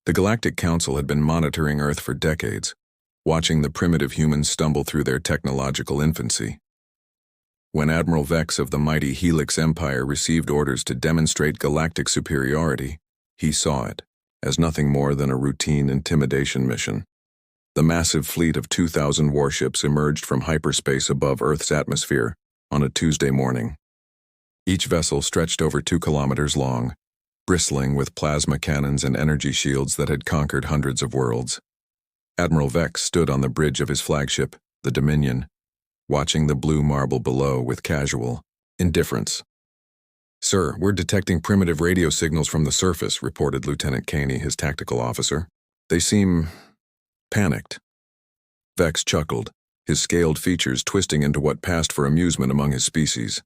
The Galactic Council had been monitoring Earth for decades, watching the primitive humans stumble through their technological infancy. When Admiral Vex of the mighty Helix Empire received orders to demonstrate galactic superiority, he saw it as nothing more than a routine intimidation mission. The massive fleet of 2,000 warships emerged from hyperspace above Earth's atmosphere on a Tuesday morning. Each vessel stretched over 2 kilometers long, bristling with plasma cannons and energy shields that had conquered hundreds of worlds. Admiral Vex stood on the bridge of his flagship, the Dominion, watching the blue marble below with casual indifference. "Sir, we're detecting primitive radio signals from the surface," reported Lieutenant Caney, his tactical officer. "They seem panicked." Vex chuckled, his scaled features twisting into what passed for amusement among his species.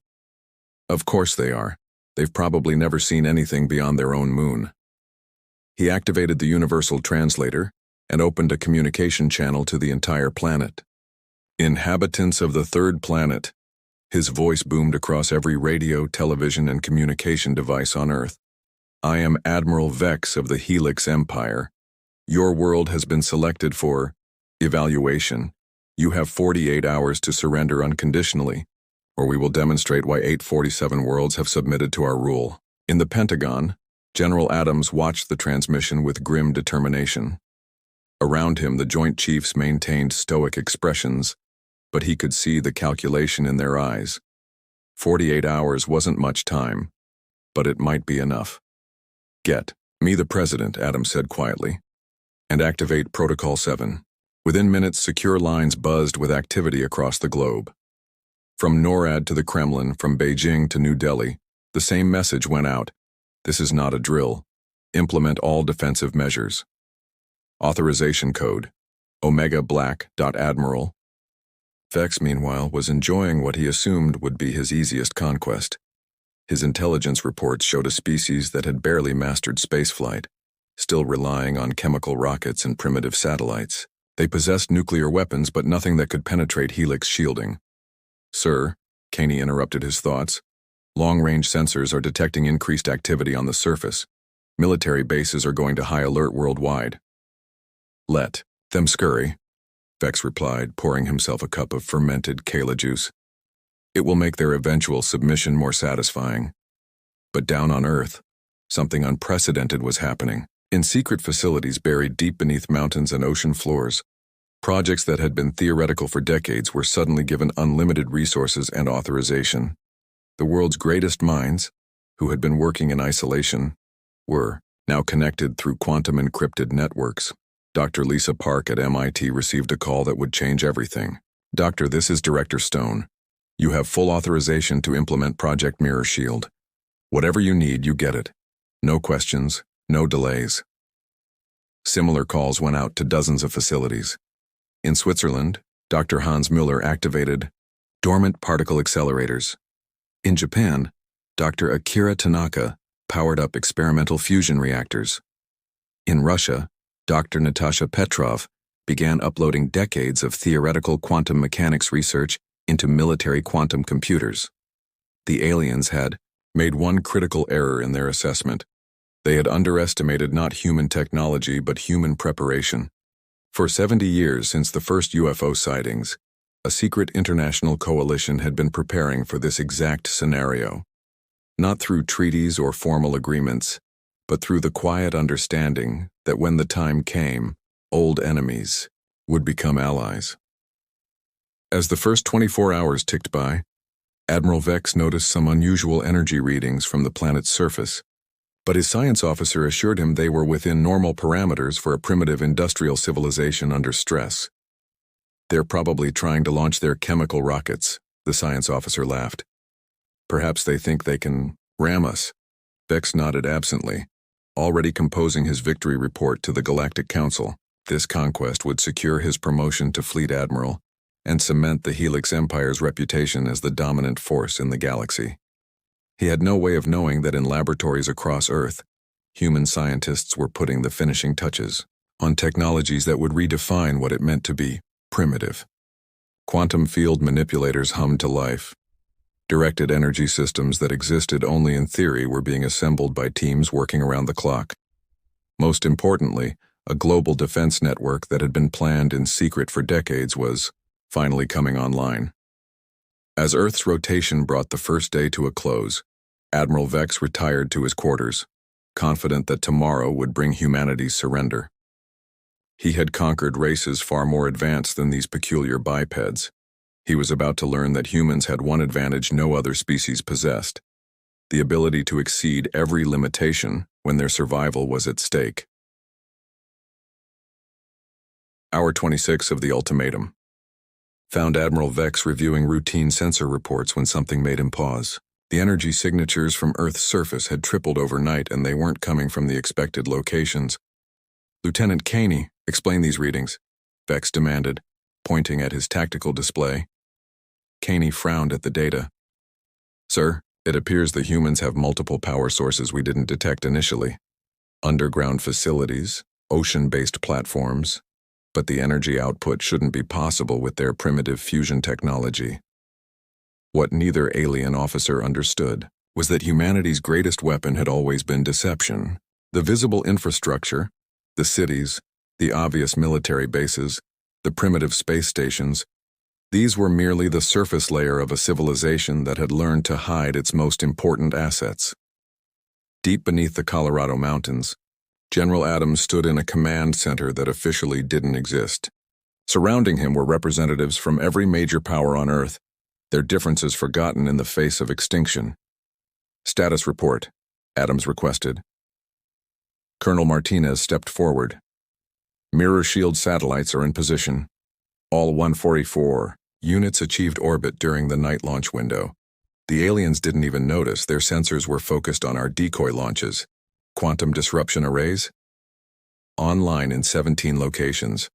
"Of course they are. They've probably never seen anything beyond their own moon." He activated the Universal Translator and opened a communication channel to the entire planet. "Inhabitants of the third planet," his voice boomed across every radio, television, and communication device on Earth. "I am Admiral Vex of the Helix Empire. Your world has been selected for evaluation. You have 48 hours to surrender unconditionally, or we will demonstrate why 847 worlds have submitted to our rule." In the Pentagon, General Adams watched the transmission with grim determination. Around him, the Joint Chiefs maintained stoic expressions, but he could see the calculation in their eyes. 48 hours wasn't much time, but it might be enough. "Get me the President," Adams said quietly, "and activate Protocol 7. Within minutes, secure lines buzzed with activity across the globe. From NORAD to the Kremlin, from Beijing to New Delhi, the same message went out. This is not a drill. Implement all defensive measures. Authorization code, Omega Black.Admiral. Vex, meanwhile, was enjoying what he assumed would be his easiest conquest. His intelligence reports showed a species that had barely mastered spaceflight, still relying on chemical rockets and primitive satellites. They possessed nuclear weapons, but nothing that could penetrate Helix shielding. "Sir," Caney interrupted his thoughts, "long-range sensors are detecting increased activity on the surface. Military bases are going to high alert worldwide." "Let them scurry," Vex replied, pouring himself a cup of fermented Kala juice. "It will make their eventual submission more satisfying." But down on Earth, something unprecedented was happening. In secret facilities buried deep beneath mountains and ocean floors, projects that had been theoretical for decades were suddenly given unlimited resources and authorization. The world's greatest minds, who had been working in isolation, were now connected through quantum-encrypted networks. Dr. Lisa Park at MIT received a call that would change everything. "Doctor, this is Director Stone. You have full authorization to implement Project Mirror Shield. Whatever you need, you get it. No questions, no delays." Similar calls went out to dozens of facilities. In Switzerland, Dr. Hans Müller activated dormant particle accelerators. In Japan, Dr. Akira Tanaka powered up experimental fusion reactors. In Russia, Dr. Natasha Petrov began uploading decades of theoretical quantum mechanics research into military quantum computers. The aliens had made one critical error in their assessment. They had underestimated not human technology but human preparation. For 70 years since the first UFO sightings, a secret international coalition had been preparing for this exact scenario. Not through treaties or formal agreements, but through the quiet understanding that when the time came, old enemies would become allies. As the first 24 hours ticked by, Admiral Vex noticed some unusual energy readings from the planet's surface, but his science officer assured him they were within normal parameters for a primitive industrial civilization under stress. "They're probably trying to launch their chemical rockets," the science officer laughed. "Perhaps they think they can ram us." Vex nodded absently, already composing his victory report to the Galactic Council. This conquest would secure his promotion to Fleet Admiral and cement the Helix Empire's reputation as the dominant force in the galaxy. He had no way of knowing that in laboratories across Earth, human scientists were putting the finishing touches on technologies that would redefine what it meant to be primitive. Quantum field manipulators hummed to life. Directed energy systems that existed only in theory were being assembled by teams working around the clock. Most importantly, a global defense network that had been planned in secret for decades was finally coming online. As Earth's rotation brought the first day to a close, Admiral Vex retired to his quarters, confident that tomorrow would bring humanity's surrender. He had conquered races far more advanced than these peculiar bipeds. He was about to learn that humans had one advantage no other species possessed: the ability to exceed every limitation when their survival was at stake. Hour 26 of the ultimatum found Admiral Vex reviewing routine sensor reports when something made him pause. The energy signatures from Earth's surface had tripled overnight, and they weren't coming from the expected locations. "Lieutenant Caney, explain these readings," Vex demanded, pointing at his tactical display. Caney frowned at the data. "Sir, it appears the humans have multiple power sources we didn't detect initially. Underground facilities, ocean-based platforms, but the energy output shouldn't be possible with their primitive fusion technology." What neither alien officer understood was that humanity's greatest weapon had always been deception. The visible infrastructure, the cities, the obvious military bases, the primitive space stations, these were merely the surface layer of a civilization that had learned to hide its most important assets. Deep beneath the Colorado mountains, General Adams stood in a command center that officially didn't exist. Surrounding him were representatives from every major power on Earth, their differences forgotten in the face of extinction. "Status report," Adams requested. Colonel Martinez stepped forward. "Mirror shield satellites are in position. All 144 units achieved orbit during the night launch window. The aliens didn't even notice. Their sensors were focused on our decoy launches. Quantum disruption arrays? Online in 17 locations.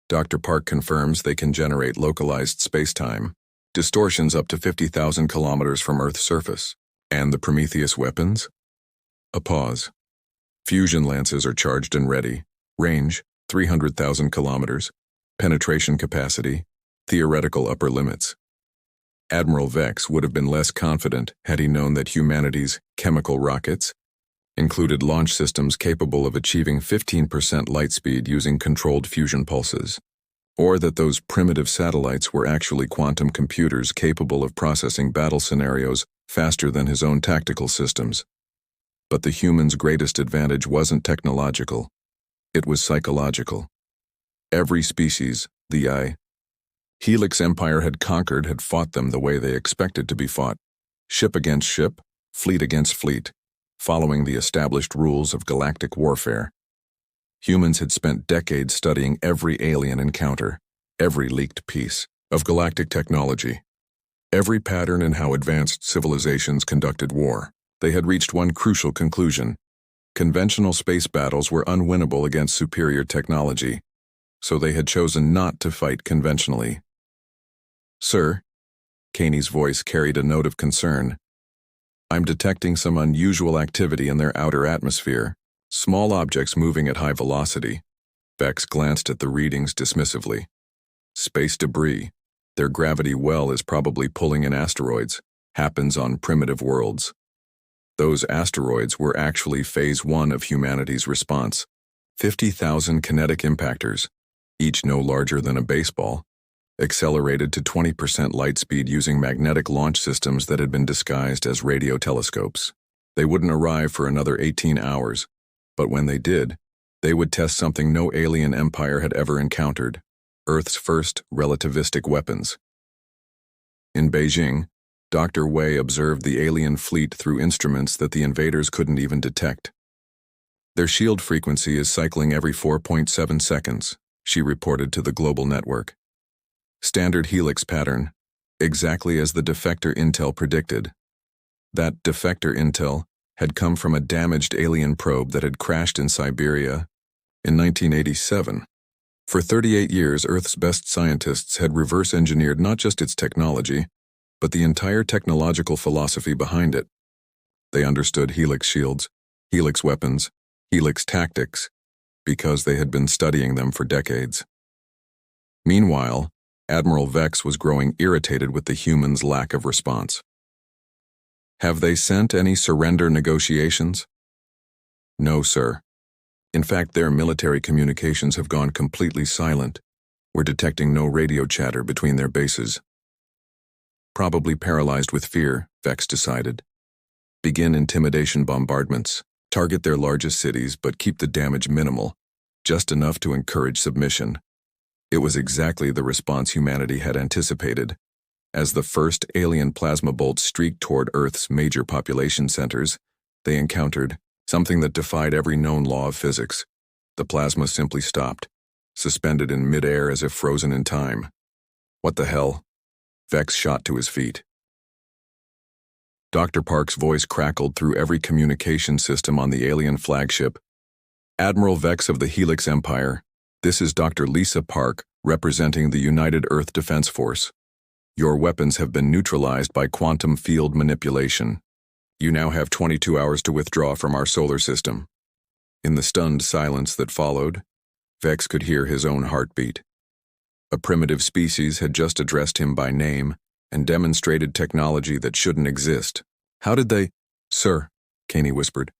Dr. Park confirms they can generate localized space-time, distortions up to 50,000 kilometers from Earth's surface. And the Prometheus weapons?" A pause. "Fusion lances are charged and ready. Range, 300,000 kilometers. Penetration capacity, theoretical upper limits." Admiral Vex would have been less confident had he known that humanity's chemical rockets included launch systems capable of achieving 15% light speed using controlled fusion pulses, or that those primitive satellites were actually quantum computers capable of processing battle scenarios faster than his own tactical systems. But the human's greatest advantage wasn't technological. It was psychological. Every species, the Helix Empire had conquered, had fought them the way they expected to be fought: ship against ship, fleet against fleet, following the established rules of galactic warfare. Humans had spent decades studying every alien encounter, every leaked piece of galactic technology, every pattern in how advanced civilizations conducted war. They had reached one crucial conclusion: conventional space battles were unwinnable against superior technology, so they had chosen not to fight conventionally. "Sir," Caney's voice carried a note of concern, "I'm detecting some unusual activity in their outer atmosphere. Small objects moving at high velocity." Vex glanced at the readings dismissively. "Space debris. Their gravity well is probably pulling in asteroids. Happens on primitive worlds." Those asteroids were actually phase 1 of humanity's response. 50,000 kinetic impactors, each no larger than a baseball, accelerated to 20% light speed using magnetic launch systems that had been disguised as radio telescopes. They wouldn't arrive for another 18 hours, but when they did, they would test something no alien empire had ever encountered: Earth's first relativistic weapons. In Beijing, Dr. Wei observed the alien fleet through instruments that the invaders couldn't even detect. "Their shield frequency is cycling every 4.7 seconds, she reported to the global network. "Standard helix pattern, exactly as the defector intel predicted." That defector intel had come from a damaged alien probe that had crashed in Siberia in 1987. For 38 years, Earth's best scientists had reverse-engineered not just its technology, but the entire technological philosophy behind it. They understood helix shields, helix weapons, helix tactics, because they had been studying them for decades. Meanwhile, Admiral Vex was growing irritated with the humans' lack of response. "Have they sent any surrender negotiations?" "No, sir." In fact, their military communications have gone completely silent. We're detecting no radio chatter between their bases. Probably paralyzed with fear, Vex decided. Begin intimidation bombardments. Target their largest cities, but keep the damage minimal, just enough to encourage submission. It was exactly the response humanity had anticipated. As the first alien plasma bolts streaked toward Earth's major population centers, they encountered something that defied every known law of physics. The plasma simply stopped, suspended in midair as if frozen in time. What the hell? Vex shot to his feet. Dr. Park's voice crackled through every communication system on the alien flagship. Admiral Vex of the Helix Empire, this is Dr. Lisa Park, representing the United Earth Defense Force. Your weapons have been neutralized by quantum field manipulation. You now have 22 hours to withdraw from our solar system. In the stunned silence that followed, Vex could hear his own heartbeat. A primitive species had just addressed him by name and demonstrated technology that shouldn't exist. How did they? Sir, Caney whispered.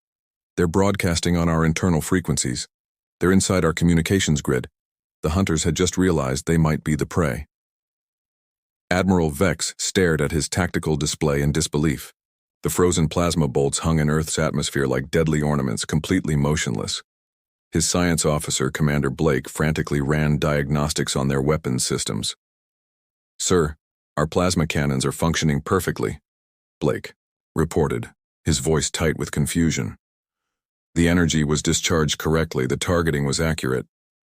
They're broadcasting on our internal frequencies. They're inside our communications grid. The hunters had just realized they might be the prey. Admiral Vex stared at his tactical display in disbelief. The frozen plasma bolts hung in Earth's atmosphere like deadly ornaments, completely motionless. His science officer, Commander Blake, frantically ran diagnostics on their weapons systems. Sir, our plasma cannons are functioning perfectly, Blake reported, his voice tight with confusion. The energy was discharged correctly, the targeting was accurate,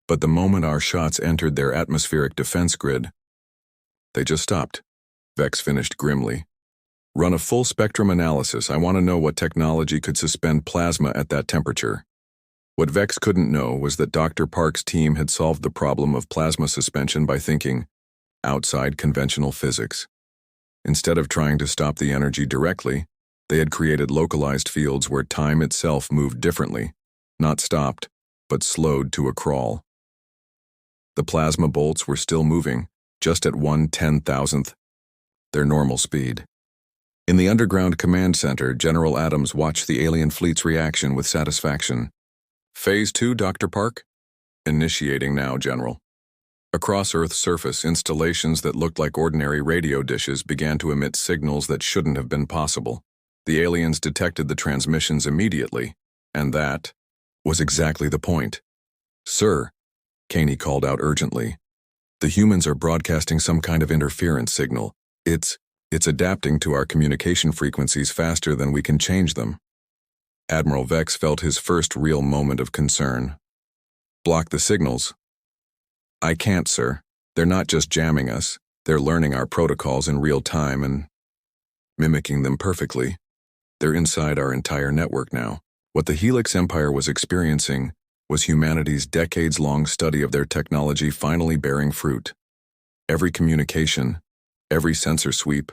but the moment our shots entered their atmospheric defense grid, they just stopped, Vex finished grimly. Run a full spectrum analysis. I want to know what technology could suspend plasma at that temperature. What Vex couldn't know was that Dr. Park's team had solved the problem of plasma suspension by thinking outside conventional physics. Instead of trying to stop the energy directly, they had created localized fields where time itself moved differently, not stopped, but slowed to a crawl. The plasma bolts were still moving, just at 1/10,000th their normal speed. In the underground command center, General Adams watched the alien fleet's reaction with satisfaction. Phase 2, Dr. Park? Initiating now, General. Across Earth's surface, installations that looked like ordinary radio dishes began to emit signals that shouldn't have been possible. The aliens detected the transmissions immediately, and that was exactly the point. Sir, Caney called out urgently, the humans are broadcasting some kind of interference signal. It's adapting to our communication frequencies faster than we can change them. Admiral Vex felt his first real moment of concern. Block the signals. I can't, sir. They're not just jamming us. They're learning our protocols in real time and mimicking them perfectly. They're inside our entire network now. What the Helix Empire was experiencing was humanity's decades-long study of their technology finally bearing fruit. Every communication, every sensor sweep,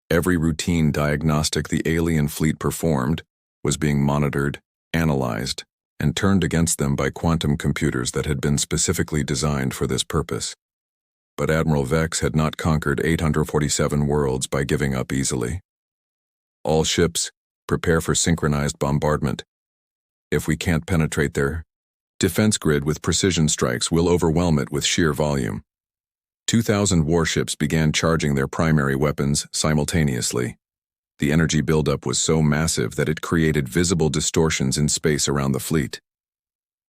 every routine diagnostic the alien fleet performed was being monitored, analyzed, and turned against them by quantum computers that had been specifically designed for this purpose. But Admiral Vex had not conquered 847 worlds by giving up easily. All ships, prepare for synchronized bombardment. If we can't penetrate their defense grid with precision strikes, we'll overwhelm it with sheer volume. 2,000 warships began charging their primary weapons simultaneously. The energy buildup was so massive that it created visible distortions in space around the fleet.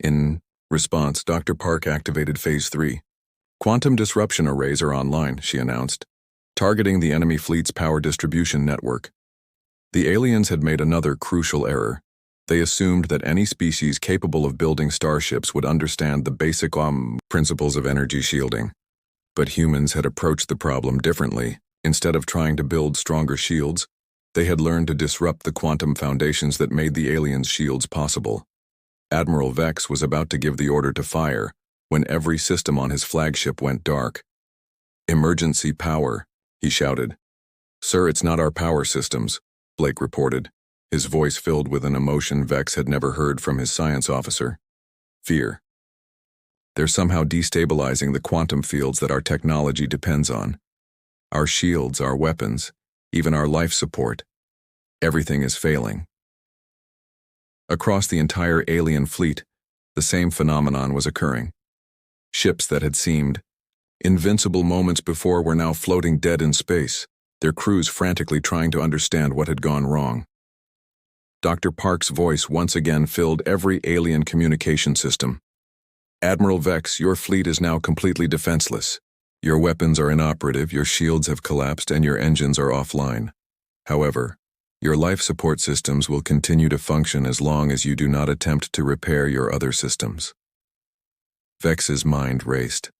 In response, Dr. Park activated Phase 3. Quantum disruption arrays are online, she announced, targeting the enemy fleet's power distribution network. The aliens had made another crucial error. They assumed that any species capable of building starships would understand the basic principles of energy shielding. But humans had approached the problem differently. Instead of trying to build stronger shields, they had learned to disrupt the quantum foundations that made the aliens' shields possible. Admiral Vex was about to give the order to fire when every system on his flagship went dark. Emergency power, he shouted. Sir, it's not our power systems, Blake reported, his voice filled with an emotion Vex had never heard from his science officer. Fear. They're somehow destabilizing the quantum fields that our technology depends on. Our shields, our weapons, even our life support. Everything is failing. Across the entire alien fleet, The same phenomenon was occurring. Ships that had seemed invincible moments before were now floating dead in space, their crews frantically trying to understand what had gone wrong. Dr. Park's voice once again filled every alien communication system. "Admiral Vex, your fleet is now completely defenseless. Your weapons are inoperative, your shields have collapsed, and your engines are offline. However, your life support systems will continue to function as long as you do not attempt to repair your other systems." Vex's mind raced.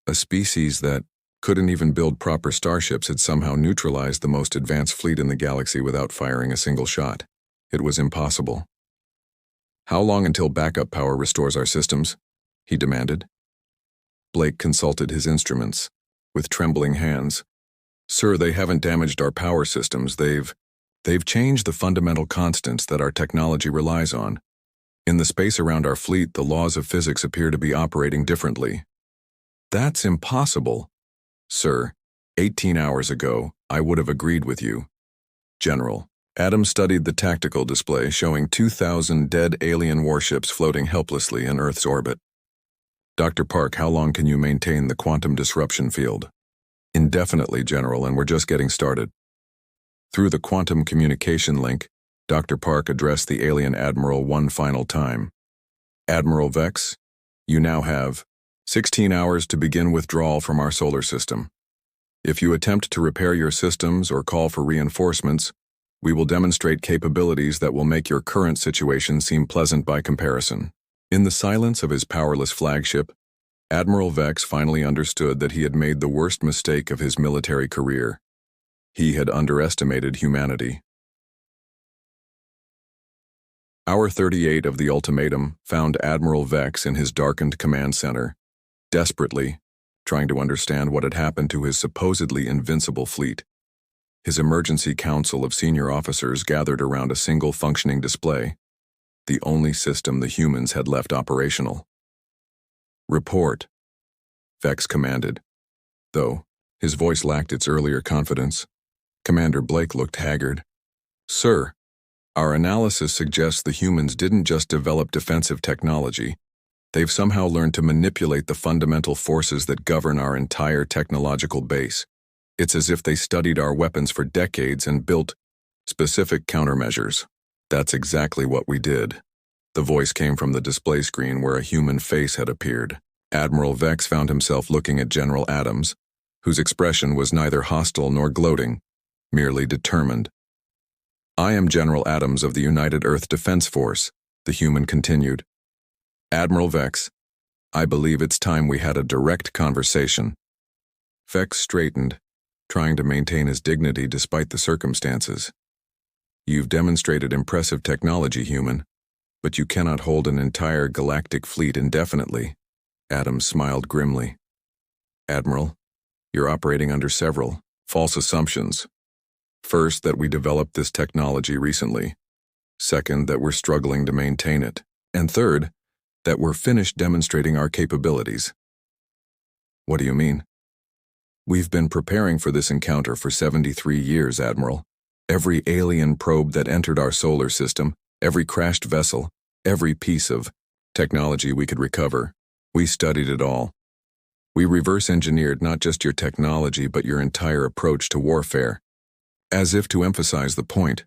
A species that couldn't even build proper starships had somehow neutralized the most advanced fleet in the galaxy without firing a single shot. It was impossible. "How long until backup power restores our systems?" he demanded. Blake consulted his instruments. With trembling hands, "Sir, they haven't damaged our power systems. They've changed the fundamental constants that our technology relies on. In the space around our fleet, the laws of physics appear to be operating differently." "That's impossible. Sir, 18 hours ago, I would have agreed with you." "General, Adams studied the tactical display showing 2,000 dead alien warships floating helplessly in Earth's orbit." "Dr. Park, how long can you maintain the quantum disruption field?" "Indefinitely, General, and we're just getting started." Through the quantum communication link, Dr. Park addressed the alien admiral one final time. "Admiral Vex, you now have 16 hours to begin withdrawal from our solar system. If you attempt to repair your systems or call for reinforcements, we will demonstrate capabilities that will make your current situation seem pleasant by comparison." In the silence of his powerless flagship, Admiral Vex finally understood that he had made the worst mistake of his military career. He had underestimated humanity. Hour 38 of the ultimatum found Admiral Vex in his darkened command center, desperately trying to understand what had happened to his supposedly invincible fleet. His emergency council of senior officers gathered around a single functioning display, the only system the humans had left operational. "Report," Vex commanded. Though his voice lacked its earlier confidence, Commander Blake looked haggard. "Sir, our analysis suggests the humans didn't just develop defensive technology. They've somehow learned to manipulate the fundamental forces that govern our entire technological base. It's as if they studied our weapons for decades and built specific countermeasures." "That's exactly what we did." The voice came from the display screen where a human face had appeared. Admiral Vex found himself looking at General Adams, whose expression was neither hostile nor gloating, merely determined. "I am General Adams of the United Earth Defense Force," the human continued. "Admiral Vex, I believe it's time we had a direct conversation." Vex straightened, trying to maintain his dignity despite the circumstances. "You've demonstrated impressive technology, human, but you cannot hold an entire galactic fleet indefinitely." Adams smiled grimly. "Admiral, you're operating under several false assumptions. First, that we developed this technology recently. Second, that we're struggling to maintain it. And third, that we're finished demonstrating our capabilities." "What do you mean?" "We've been preparing for this encounter for 73 years, Admiral. Every alien probe that entered our solar system, every crashed vessel, every piece of technology we could recover, we studied it all. We reverse-engineered not just your technology but your entire approach to warfare." As if to emphasize the point,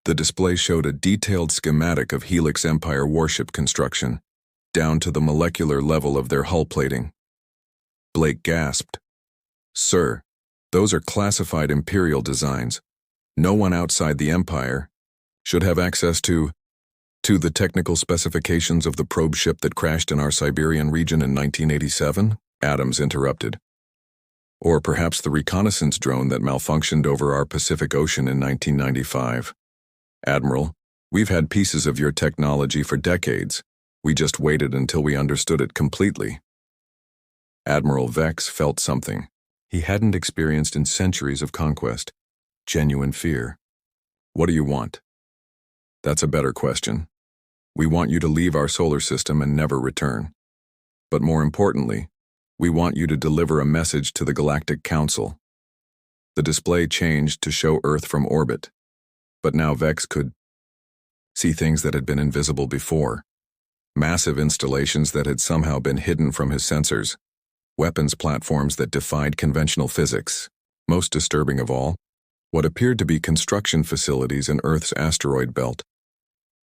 the display showed a detailed schematic of Helix Empire warship construction, down to the molecular level of their hull plating. Blake gasped. "Sir, those are classified Imperial designs. No one outside the Empire should have access to the technical specifications of the probe ship that crashed in our Siberian region in 1987, Adams interrupted. "Or perhaps the reconnaissance drone that malfunctioned over our Pacific Ocean in 1995. Admiral, we've had pieces of your technology for decades. We just waited until we understood it completely." Admiral Vex felt something he hadn't experienced in centuries of conquest: genuine fear. "What do you want?" "That's a better question. We want you to leave our solar system and never return. But more importantly, we want you to deliver a message to the Galactic Council." The display changed to show Earth from orbit, but now Vex could see things that had been invisible before. massive installations that had somehow been hidden from his sensors, weapons platforms that defied conventional physics. Most disturbing of all, what appeared to be construction facilities in Earth's asteroid belt.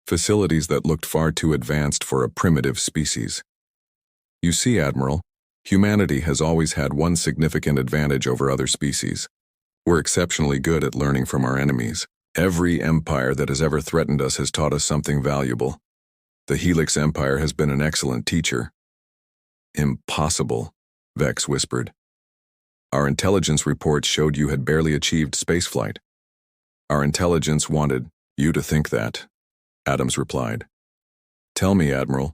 Facilities that looked far too advanced for a primitive species. You see, Admiral, humanity has always had one significant advantage over other species. We're exceptionally good at learning from our enemies. Every empire that has ever threatened us has taught us something valuable. The Helix Empire has been an excellent teacher. Impossible, Vex whispered. Our intelligence reports showed you had barely achieved spaceflight. Our intelligence wanted you to think that, Adams replied. Tell me, Admiral,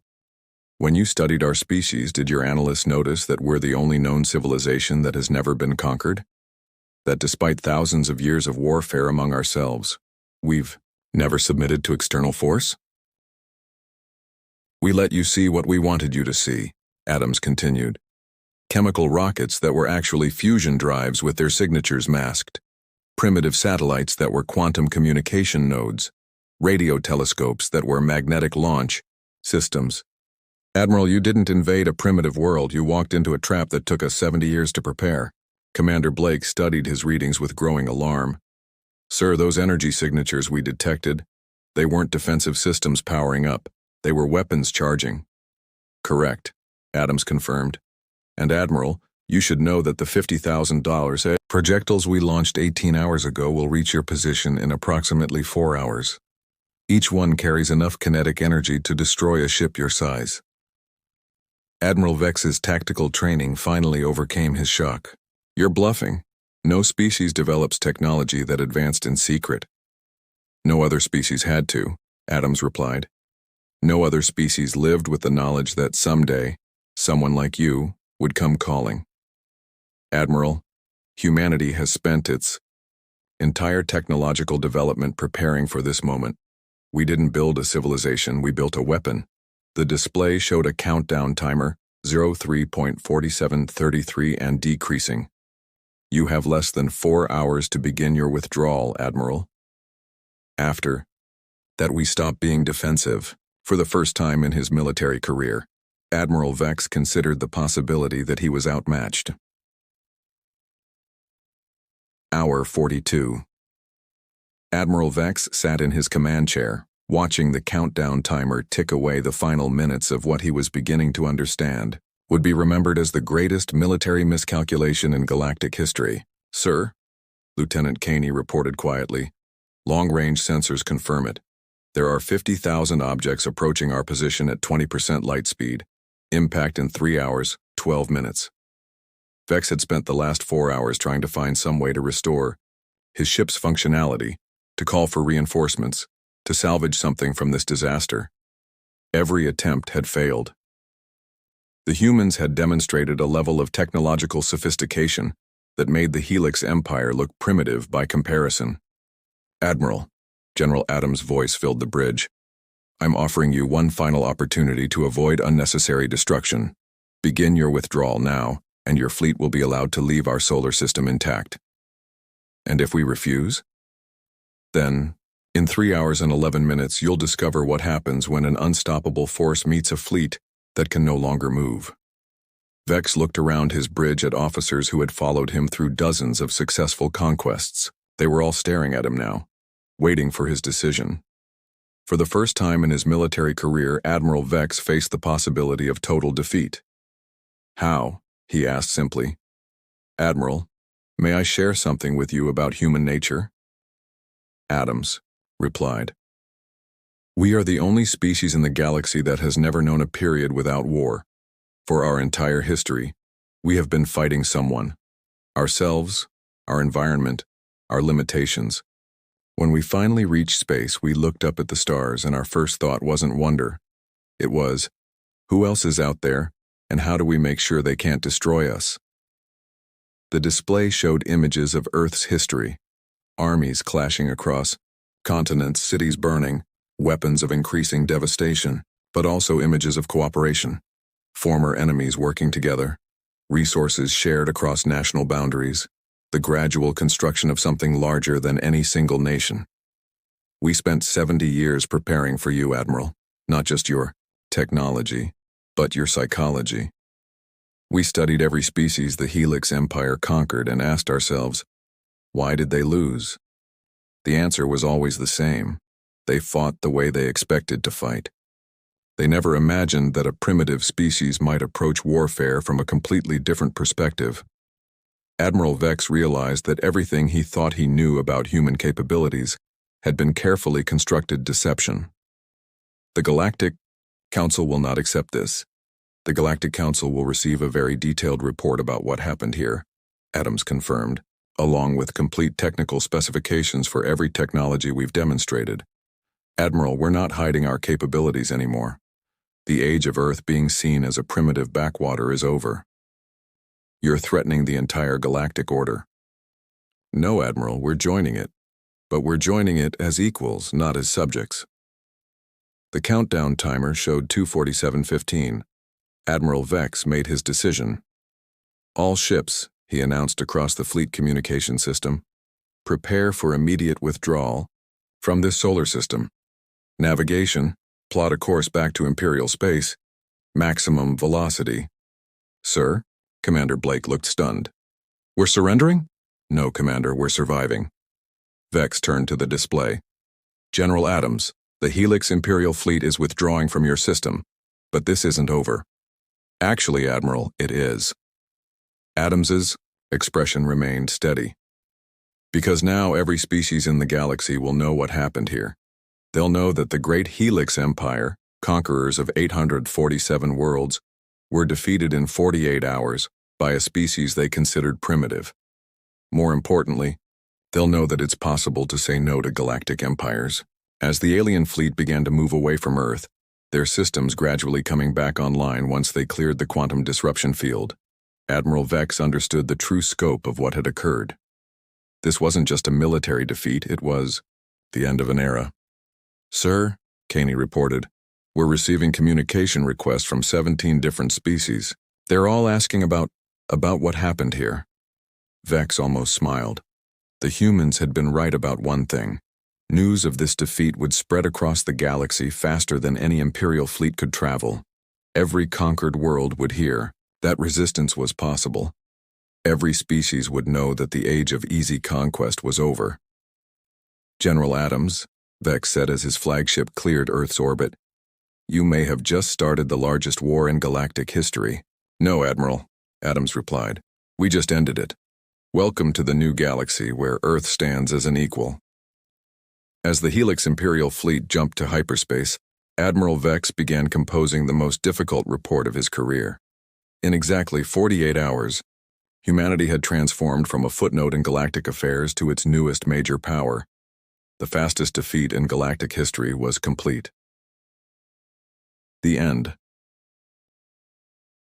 when you studied our species, did your analysts notice that we're the only known civilization that has never been conquered? That despite thousands of years of warfare among ourselves, we've never submitted to external force? We let you see what we wanted you to see, Adams continued. Chemical rockets that were actually fusion drives with their signatures masked. Primitive satellites that were quantum communication nodes. Radio telescopes that were magnetic launch systems. Admiral, you didn't invade a primitive world. You walked into a trap that took us 70 years to prepare. Commander Blake studied his readings with growing alarm. Sir, those energy signatures we detected, they weren't defensive systems powering up. They were weapons charging. Correct, Adams confirmed. And Admiral, you should know that the $50,000 projectiles we launched 18 hours ago will reach your position in approximately 4 hours. Each one carries enough kinetic energy to destroy a ship your size. Admiral Vex's tactical training finally overcame his shock. You're bluffing. No species develops technology that advanced in secret. No other species had to, Adams replied. No other species lived with the knowledge that someday, someone like you would come calling. Admiral, humanity has spent its entire technological development preparing for this moment. We didn't build a civilization, we built a weapon. The display showed a countdown timer, 03.4733 and decreasing. You have less than 4 hours to begin your withdrawal, Admiral. After that, we stop being defensive. For the first time in his military career, Admiral Vex considered the possibility that he was outmatched. Hour 42. Admiral Vex sat in his command chair, watching the countdown timer tick away. The final minutes of what he was beginning to understand would be remembered as the greatest military miscalculation in galactic history. Sir, Lieutenant Caney reported quietly. Long-range sensors confirm it. There are 50,000 objects approaching our position at 20% light speed. Impact in 3 hours, 12 minutes. Vex had spent the last 4 hours trying to find some way to restore his ship's functionality, to call for reinforcements, to salvage something from this disaster. Every attempt had failed. The humans had demonstrated a level of technological sophistication that made the Helix Empire look primitive by comparison. Admiral, General Adams' voice filled the bridge. I'm offering you one final opportunity to avoid unnecessary destruction. Begin your withdrawal now, and your fleet will be allowed to leave our solar system intact. And if we refuse? Then, in 3 hours and 11 minutes, you'll discover what happens when an unstoppable force meets a fleet that can no longer move. Vex looked around his bridge at officers who had followed him through dozens of successful conquests. They were all staring at him now, waiting for his decision. For the first time in his military career, Admiral Vex faced the possibility of total defeat. How? He asked simply. Admiral, may I share something with you about human nature? Adams replied. We are the only species in the galaxy that has never known a period without war. For our entire history, we have been fighting someone. Ourselves, our environment, our limitations. When we finally reached space, we looked up at the stars and our first thought wasn't wonder. It was, who else is out there, and how do we make sure they can't destroy us? The display showed images of Earth's history, armies clashing across continents, cities burning, weapons of increasing devastation, but also images of cooperation, former enemies working together, resources shared across national boundaries, the gradual construction of something larger than any single nation. We spent 70 years preparing for you, Admiral, not just your technology, but your psychology. We studied every species the Helix Empire conquered and asked ourselves, why did they lose? The answer was always the same. They fought the way they expected to fight. They never imagined that a primitive species might approach warfare from a completely different perspective. Admiral Vex realized that everything he thought he knew about human capabilities had been carefully constructed deception. The Galactic Council will not accept this. The Galactic Council will receive a very detailed report about what happened here, Adams confirmed, along with complete technical specifications for every technology we've demonstrated. Admiral, we're not hiding our capabilities anymore. The age of Earth being seen as a primitive backwater is over. You're threatening the entire galactic order. No, Admiral, we're joining it. But we're joining it as equals, not as subjects. The countdown timer showed 2:47:15. Admiral Vex made his decision. All ships, he announced across the fleet communication system, prepare for immediate withdrawal from this solar system. Navigation, plot a course back to Imperial space, maximum velocity. Sir? Commander Blake looked stunned. We're surrendering? No, Commander, we're surviving. Vex turned to the display. General Adams, the Helix Imperial fleet is withdrawing from your system, but this isn't over. Actually, Admiral, it is. Adams's expression remained steady. Because now every species in the galaxy will know what happened here. They'll know that the great Helix Empire, conquerors of 847 worlds, were defeated in 48 hours by a species they considered primitive. More importantly, they'll know that it's possible to say no to galactic empires. As the alien fleet began to move away from Earth, their systems gradually coming back online once they cleared the quantum disruption field, Admiral Vex understood the true scope of what had occurred. This wasn't just a military defeat, it was the end of an era. Sir, Caney reported, we're receiving communication requests from 17 different species. They're all asking about what happened here. Vex almost smiled. The humans had been right about one thing. News of this defeat would spread across the galaxy faster than any Imperial fleet could travel. Every conquered world would hear that resistance was possible. Every species would know that the age of easy conquest was over. General Adams, Vex said as his flagship cleared Earth's orbit, you may have just started the largest war in galactic history. No, Admiral, Adams replied. We just ended it. Welcome to the new galaxy where Earth stands as an equal. As the Helix Imperial fleet jumped to hyperspace, Admiral Vex began composing the most difficult report of his career. In exactly 48 hours, humanity had transformed from a footnote in galactic affairs to its newest major power. The fastest defeat in galactic history was complete. The end.